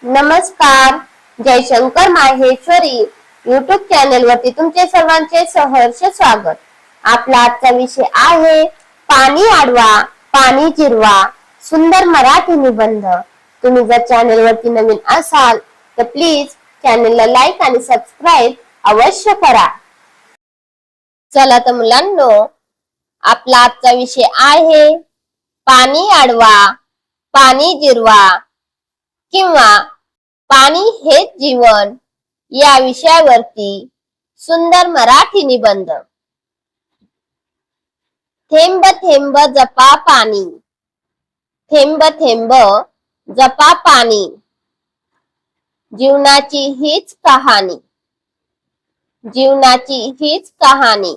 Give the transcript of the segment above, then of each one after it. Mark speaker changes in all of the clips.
Speaker 1: नमस्कार. Jaishankar Maheshwari YouTube channel वरती तुमचे सर्वांचे सहर्ष स्वागत. आपला आजचा विषय आहे पाणी अडवा पाणी जिरवा सुंदर मराठी निबंध. तुम्ही जर चॅनल वरती नवीन असाल तर प्लीज चॅनलला लाईक आणि सबस्क्राईब अवश्य करा. चला तर मुलांनो, आपला आजचा विषय आहे पाणी अडवा पाणी जिरवा किंवा पाणी हेच जीवन या विषयावरती सुंदर मराठी निबंध. थेंब थेंब जपा पाणी, थेंब थेंब जपा पाणी, जीवनाची हीच कहाणी, जीवनाची हीच कहाणी.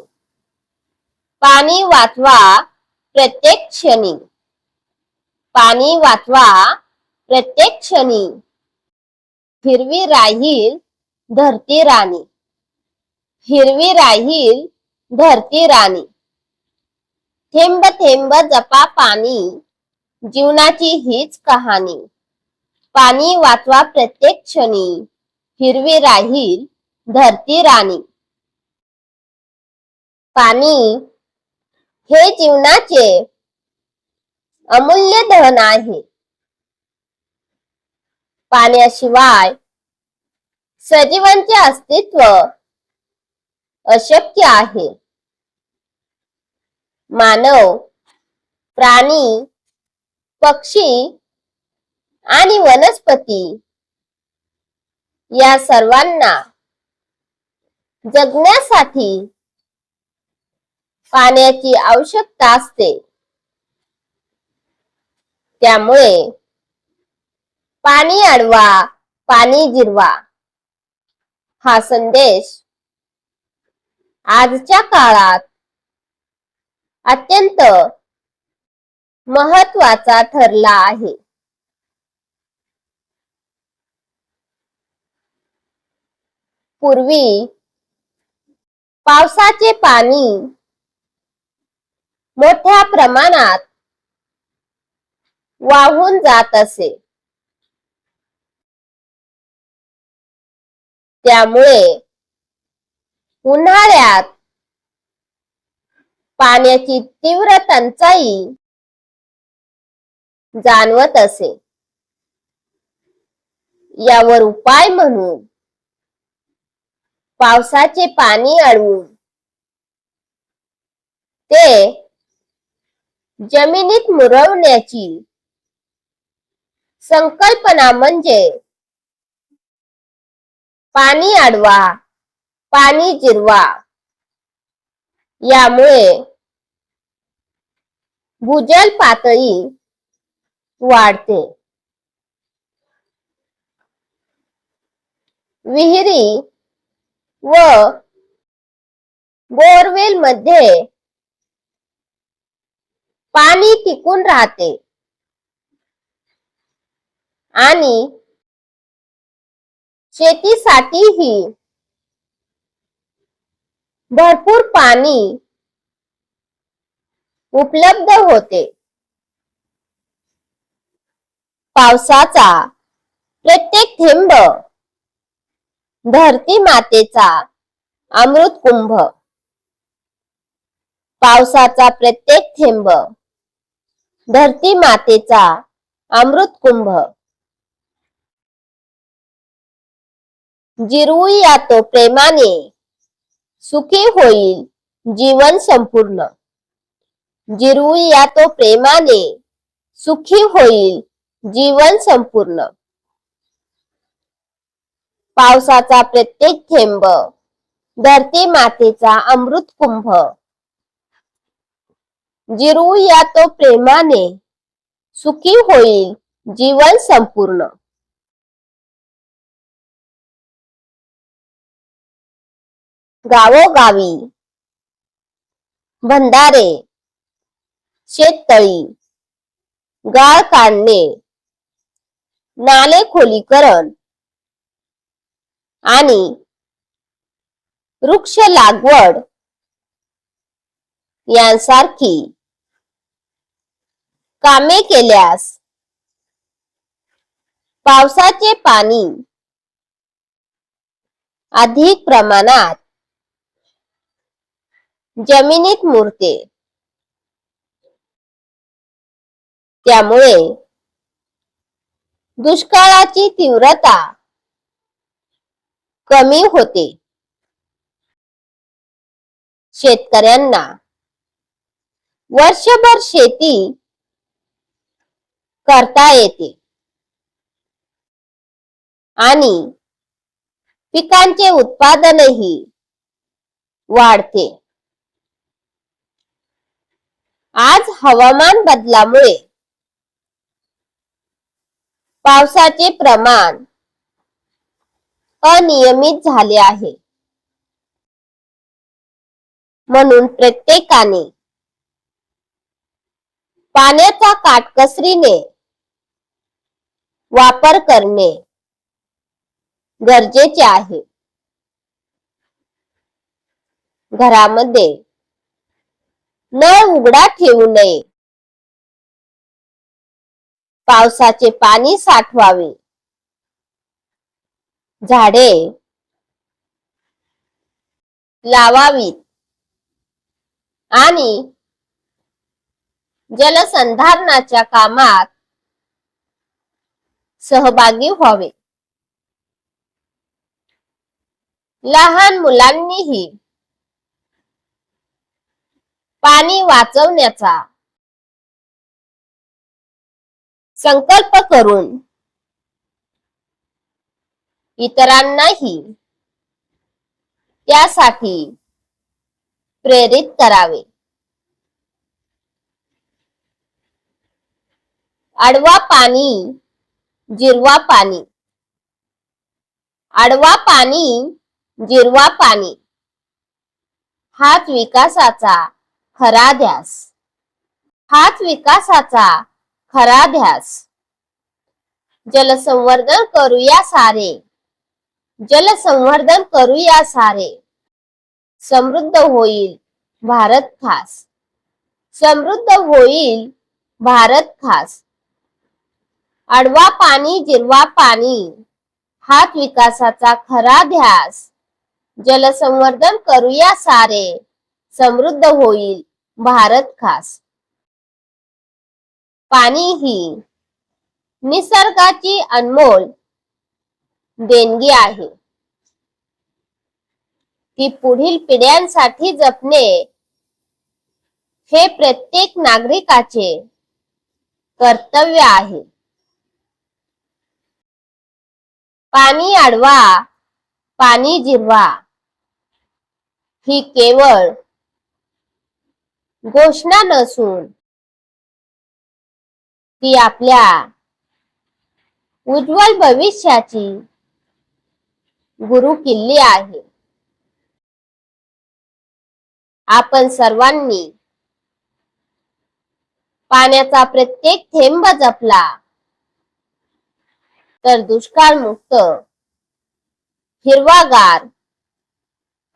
Speaker 1: पाणी वाचवा प्रत्येक क्षणी, पाणी वाचवा प्रत्येक क्षणी. हिरवी राहील धरती राणी, हिरवी राहील धरती राणी. थेंब थेंब जपा पाणी, जीवनाची हीच कहाणी. पाणी वाचवा प्रत्येक क्षणी, हिरवी राहील धरती राणी. पाणी हे जीवनाचे अमूल्य धन आहे. पाण्याशिवाय सजीवांचे अस्तित्व अशक्य आहे. मानव, प्राणी, पक्षी आणि वनस्पती या सर्वांना जगण्यासाठी पाण्याची आवश्यकता असते. त्यामुळे पाणी अडवा पाणी जिरवा हा संदेश आजच्या काळात अत्यंत महत्त्वाचा ठरला आहे. पूर्वी पावसाचे पाणी मोठ्या प्रमाणात वाहून जात असे. त्यामुळे उन्हाळ्यात पाण्याची तीव्र टंचाई जाणवत असे. यावर उपाय म्हणून पावसाचे पाणी अडवून ते जमिनीत मुरवण्याची संकल्पना म्हणजे पाणी अडवा पाणी जिरवा. यामुळे भूजल पातळी वाढते. विहिरी व बोरवेल मध्ये पाणी टिकून राहते आणि शेतीसाठीही भरपूर पाणी उपलब्ध होते. पावसाचा प्रत्येक थेंब धरती मातेचा अमृत कुंभ. पावसाचा प्रत्येक थेंब धरती मातेचा अमृत कुंभ. जिरवूया तो प्रेमाने, सुखी होईल जीवन संपूर्ण. जिरवूया तो प्रेमाने, सुखी होईल जीवन संपूर्ण. पावसाचा प्रत्येक थेंब धरती मातेचा अमृत कुंभ. जिरवूया तो प्रेमाने, सुखी होईल जीवन संपूर्ण. गावोगावी बंधारे, शेततळी, गाळ काढणे, नाले खोलीकरण आणि वृक्ष लागवड यांसारखी कामे केल्यास पावसाचे पाणी अधिक प्रमाणात जमिनीत मुरते, त्यामुळे दुष्काळाची तीव्रता कमी होते. शेतकऱ्यांना वर्षभर शेती करता येते आणि पिकांचे उत्पादनही वाढते. आज हवामान बदलामुळे पावसाचे प्रमाण अनियमित झाले आहे. म्हणून प्रत्येकाने पाण्याचा काटकसरीने वापर करणे गरजेचे आहे. घरामध्ये नळ उघडा ठेवू नये. पावसाचे पाणी साठवावे. झाडे लावावीत आणि जलसंधारणाच्या कामात सहभागी व्हावे. लहान मुलांनीही पाणी वाचवण्याचा संकल्प करून इतरांनाही त्यासाठी प्रेरित करावे. आडवा पाणी जिरवा पाणी. आडवा पाणी जिरवा पाणी हाच विकासाचा खरा ध्यास. हाच विकासाचा खरा ध्यास. जलसंवर्धन करूया सारे. जलसंवर्धन करूया सारे. समृद्ध होईल भारत खास. समृद्ध होईल भारत खास. आडवा पाणी जिरवा पाणी हाच विकासाचा खरा ध्यास. जलसंवर्धन करूया सारे. समृद्ध होईल भारत खास. पाणी ही निसर्गाची अनमोल देणगी आहे. ती पुढील पिढ्यांसाठी जपणे हे प्रत्येक नागरिकाचे कर्तव्य आहे. पाणी आडवा पाणी जिरवा ही केवळ घोषणा नसून ती आपल्या उज्ज्वल भविष्याची गुरुकिल्ली आहे. आपण सर्वांनी पाण्याचा प्रत्येक थेंब जपला तर दुष्काळमुक्त, हिरवागार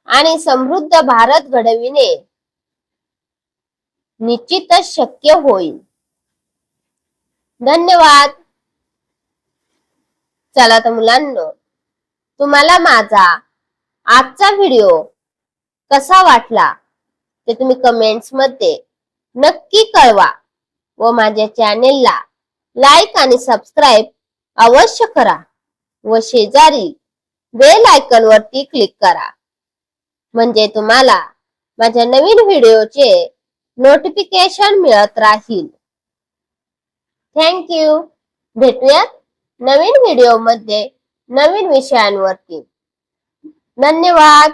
Speaker 1: आणि समृद्ध भारत घडविणे निश्चितच शक्य होईल. धन्यवाद. चला तर मुलांनो, तुम्हाला माझा आजचा व्हिडिओ कसा वाटला ते तुम्ही कमेंट्स मध्ये नक्की कळवा व माझ्या चॅनेलला लाईक आणि सबस्क्राईब अवश्य करा व शेजारी बेल आयकॉन वरती क्लिक करा, म्हणजे तुम्हाला माझ्या नवीन व्हिडिओचे नोटिफिकेशन मिळत राहील. Thank you. भेटूयात नवीन व्हिडिओ मध्ये नवीन विषयांवरती. धन्यवाद.